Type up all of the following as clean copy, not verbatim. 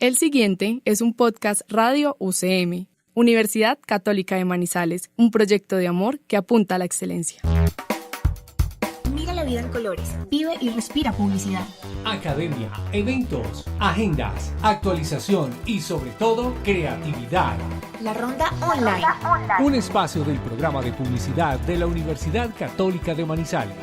El siguiente es un podcast Radio UCM, Universidad Católica de Manizales, un proyecto de amor que apunta a la excelencia. Mira la vida en colores, vive y respira publicidad. Academia, eventos, agendas, actualización y sobre todo creatividad. La Ronda Online. Un espacio del programa de publicidad de la Universidad Católica de Manizales.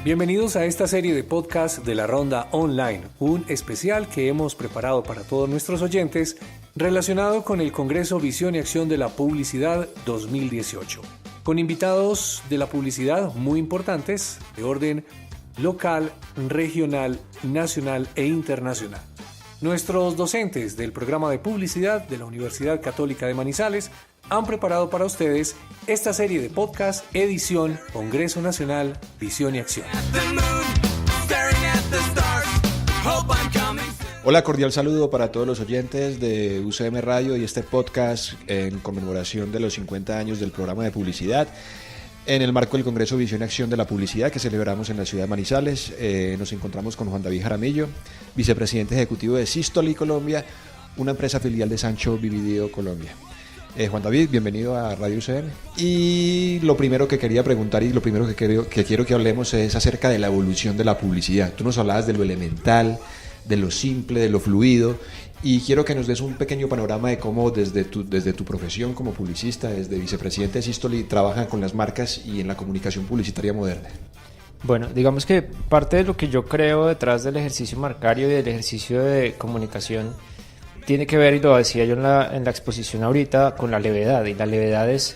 Bienvenidos a esta serie de podcast de la Ronda Online, un especial que hemos preparado para todos nuestros oyentes relacionado con el Congreso Visión y Acción de la Publicidad 2018, con invitados de la publicidad muy importantes de orden local, regional, nacional e internacional. Nuestros docentes del programa de publicidad de la Universidad Católica de Manizales han preparado para ustedes esta serie de podcast edición Congreso Nacional Visión y Acción. Hola, cordial saludo para todos los oyentes de UCM Radio y este podcast en conmemoración de los 50 años del programa de publicidad. En el marco del Congreso Visión y Acción de la Publicidad que celebramos en la ciudad de Manizales, nos encontramos con Juan David Jaramillo, vicepresidente ejecutivo de Sístoli Colombia, una empresa filial de Sancho Vivideo Colombia. Juan David, bienvenido a Radio UCM. Y lo primero que quería preguntar y lo primero que quiero que hablemos es acerca de la evolución de la publicidad. Tú nos hablabas de lo elemental, de lo simple, de lo fluido, y quiero que nos des un pequeño panorama de cómo desde tu profesión como publicista, desde vicepresidente de Sístoli, trabajan con las marcas y en la comunicación publicitaria moderna. Bueno, digamos que parte de lo que yo creo detrás del ejercicio marcario y del ejercicio de comunicación tiene que ver, y lo decía yo en la exposición ahorita, con la levedad, y la levedad es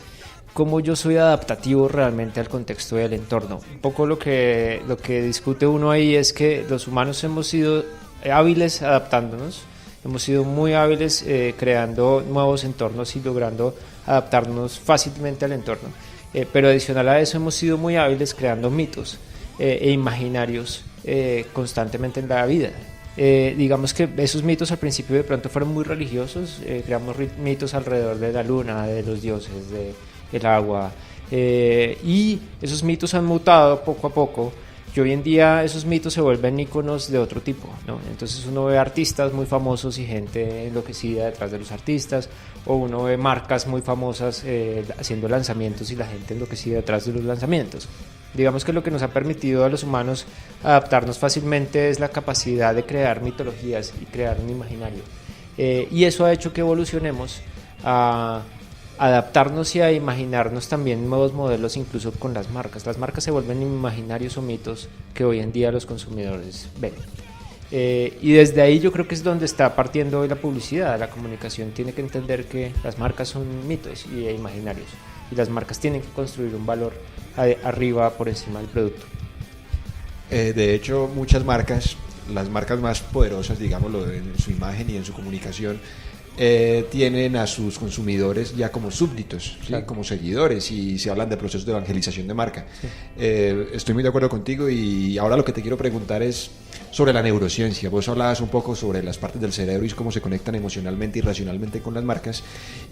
cómo yo soy adaptativo realmente al contexto y al entorno. Un poco lo que discute uno ahí es que los humanos hemos sido hábiles adaptándonos, hemos sido muy hábiles creando nuevos entornos y logrando adaptarnos fácilmente al entorno, pero adicional a eso hemos sido muy hábiles creando mitos e imaginarios constantemente en la vida. Digamos que esos mitos al principio de pronto fueron muy religiosos, creamos mitos alrededor de la luna, de los dioses, del agua, y esos mitos han mutado poco a poco, y hoy en día esos mitos se vuelven íconos de otro tipo, ¿no? Entonces uno ve artistas muy famosos y gente enloquecida detrás de los artistas, o uno ve marcas muy famosas haciendo lanzamientos y la gente enloquecida detrás de los lanzamientos. Digamos que lo que nos ha permitido a los humanos adaptarnos fácilmente es la capacidad de crear mitologías y crear un imaginario. Y eso ha hecho que evolucionemos a adaptarnos y a imaginarnos también nuevos modelos incluso con las marcas. Las marcas se vuelven imaginarios o mitos que hoy en día los consumidores ven. Y desde ahí yo creo que es donde está partiendo hoy la publicidad. La comunicación tiene que entender que las marcas son mitos y imaginarios, y las marcas tienen que construir un valor arriba por encima del producto. De hecho, muchas marcas, las marcas más poderosas, digámoslo, en su imagen y en su comunicación, tienen a sus consumidores ya como súbditos, ¿sí? Claro. Como seguidores, y se hablan de procesos de evangelización de marca. Sí. Estoy muy de acuerdo contigo, y ahora lo que te quiero preguntar es sobre la neurociencia. Vos hablabas un poco sobre las partes del cerebro y cómo se conectan emocionalmente y racionalmente con las marcas,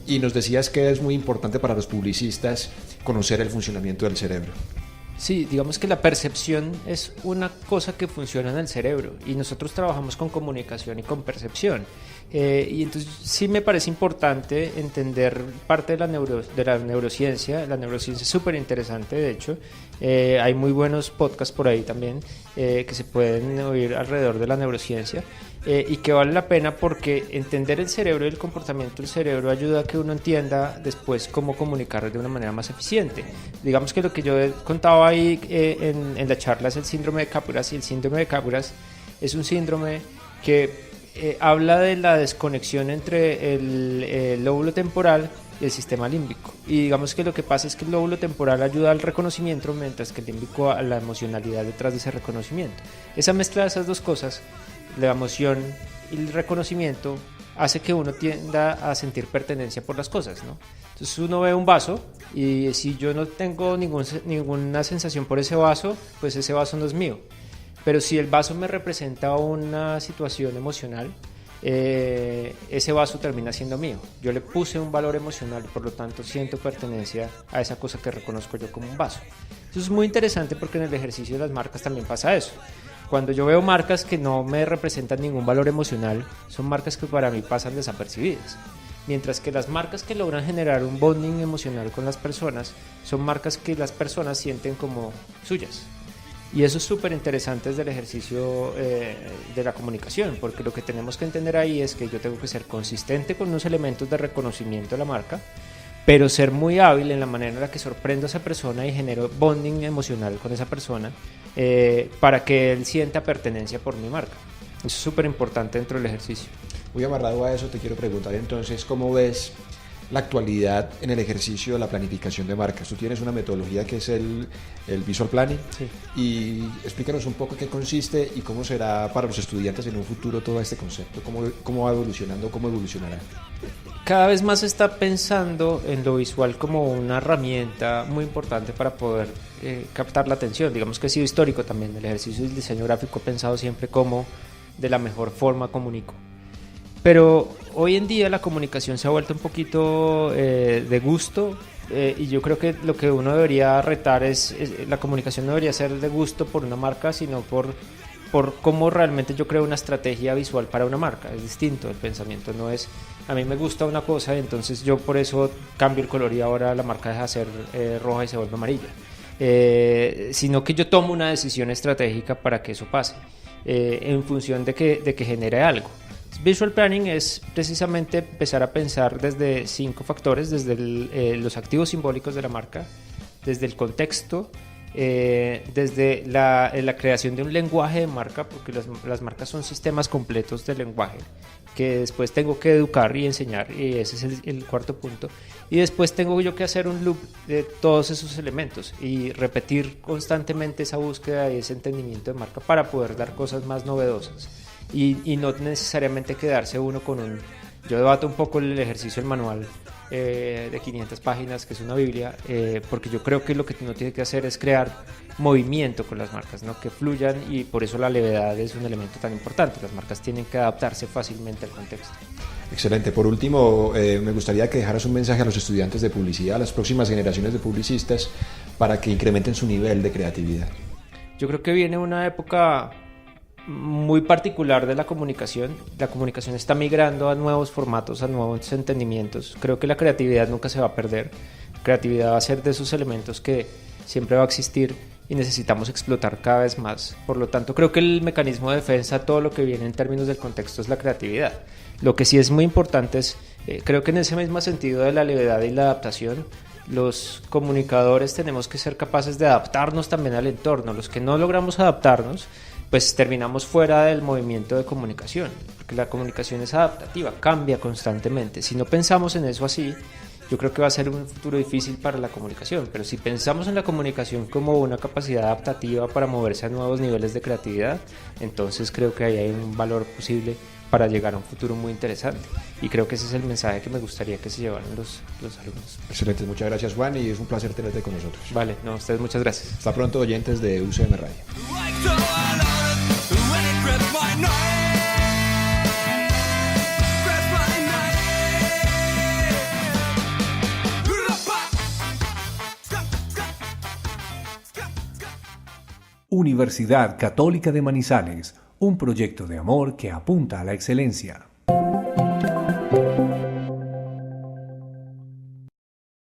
y nos decías que es muy importante para los publicistas conocer el funcionamiento del cerebro. Sí, digamos que la percepción es una cosa que funciona en el cerebro, y nosotros trabajamos con comunicación y con percepción. Y entonces sí me parece importante entender parte de la neurociencia. La neurociencia es súper interesante, de hecho. Hay muy buenos podcasts por ahí también que se pueden oír alrededor de la neurociencia, y que vale la pena porque entender el cerebro y el comportamiento del cerebro ayuda a que uno entienda después cómo comunicar de una manera más eficiente. Digamos que lo que yo contaba ahí en la charla es el síndrome de Capgras, y el síndrome de Capgras es un síndrome que habla de la desconexión entre el lóbulo temporal y el sistema límbico, y digamos que lo que pasa es que el lóbulo temporal ayuda al reconocimiento, mientras que el límbico a la emocionalidad detrás de ese reconocimiento. Esa mezcla de esas dos cosas, la emoción y el reconocimiento, hace que uno tienda a sentir pertenencia por las cosas, ¿no? Entonces uno ve un vaso, y si yo no tengo ninguna sensación por ese vaso, pues ese vaso no es mío. Pero si el vaso me representa una situación emocional, ese vaso termina siendo mío. Yo le puse un valor emocional, por lo tanto siento pertenencia a esa cosa que reconozco yo como un vaso. Eso es muy interesante porque en el ejercicio de las marcas también pasa eso. Cuando yo veo marcas que no me representan ningún valor emocional, son marcas que para mí pasan desapercibidas. Mientras que las marcas que logran generar un bonding emocional con las personas son marcas que las personas sienten como suyas. Y eso es súper interesante desde el ejercicio de la comunicación, porque lo que tenemos que entender ahí es que yo tengo que ser consistente con unos elementos de reconocimiento de la marca, pero ser muy hábil en la manera en la que sorprendo a esa persona y genero bonding emocional con esa persona para que él sienta pertenencia por mi marca. Eso es súper importante dentro del ejercicio. Muy amarrado a eso, te quiero preguntar entonces, ¿cómo ves la actualidad en el ejercicio de la planificación de marcas? Tú tienes una metodología que es el Visual Planning, sí. Y explícanos un poco qué consiste y cómo será para los estudiantes en un futuro todo este concepto, cómo va evolucionando, cómo evolucionará. Cada vez más se está pensando en lo visual como una herramienta muy importante para poder captar la atención. Digamos que ha sido histórico también. El ejercicio del diseño gráfico he pensado siempre cómo de la mejor forma comunico. Pero hoy en día la comunicación se ha vuelto un poquito de gusto y yo creo que lo que uno debería retar es la comunicación no debería ser de gusto por una marca, sino por cómo realmente yo creo una estrategia visual para una marca. Es distinto, el pensamiento no es a mí me gusta una cosa, entonces yo por eso cambio el color y ahora la marca deja de ser roja y se vuelve amarilla. Sino que yo tomo una decisión estratégica para que eso pase, en función de que genere algo. Visual Planning es precisamente empezar a pensar desde 5 factores, desde los activos simbólicos de la marca, desde el contexto, desde la creación de un lenguaje de marca, porque las marcas son sistemas completos de lenguaje que después tengo que educar y enseñar, y ese es el cuarto punto, y después tengo yo que hacer un loop de todos esos elementos y repetir constantemente esa búsqueda y ese entendimiento de marca para poder dar cosas más novedosas y no necesariamente quedarse uno con un... Yo debato un poco el ejercicio del manual de 500 páginas, que es una biblia, porque yo creo que lo que uno tiene que hacer es crear movimiento con las marcas, ¿no? Que fluyan, y por eso la levedad es un elemento tan importante. Las marcas tienen que adaptarse fácilmente al contexto. Excelente. Por último, me gustaría que dejaras un mensaje a los estudiantes de publicidad, a las próximas generaciones de publicistas, para que incrementen su nivel de creatividad. Yo creo que viene una época muy particular de la comunicación. La comunicación está migrando a nuevos formatos, a nuevos entendimientos. Creo que la creatividad nunca se va a perder. Creatividad va a ser de esos elementos que siempre va a existir y necesitamos explotar cada vez más. Por lo tanto, creo que el mecanismo de defensa, todo lo que viene en términos del contexto, es la creatividad. Lo que sí es muy importante es, creo que en ese mismo sentido de la levedad y la adaptación, los comunicadores tenemos que ser capaces de adaptarnos también al entorno. Los que no logramos adaptarnos, pues terminamos fuera del movimiento de comunicación, porque la comunicación es adaptativa, cambia constantemente. Si no pensamos en eso así, yo creo que va a ser un futuro difícil para la comunicación, pero si pensamos en la comunicación como una capacidad adaptativa para moverse a nuevos niveles de creatividad, entonces creo que ahí hay un valor posible para llegar a un futuro muy interesante, y creo que ese es el mensaje que me gustaría que se llevaran los alumnos. Excelente, muchas gracias, Juan, y es un placer tenerte con nosotros. Vale, no, ustedes muchas gracias. Hasta pronto, oyentes de UCM Radio. Universidad Católica de Manizales, un proyecto de amor que apunta a la excelencia.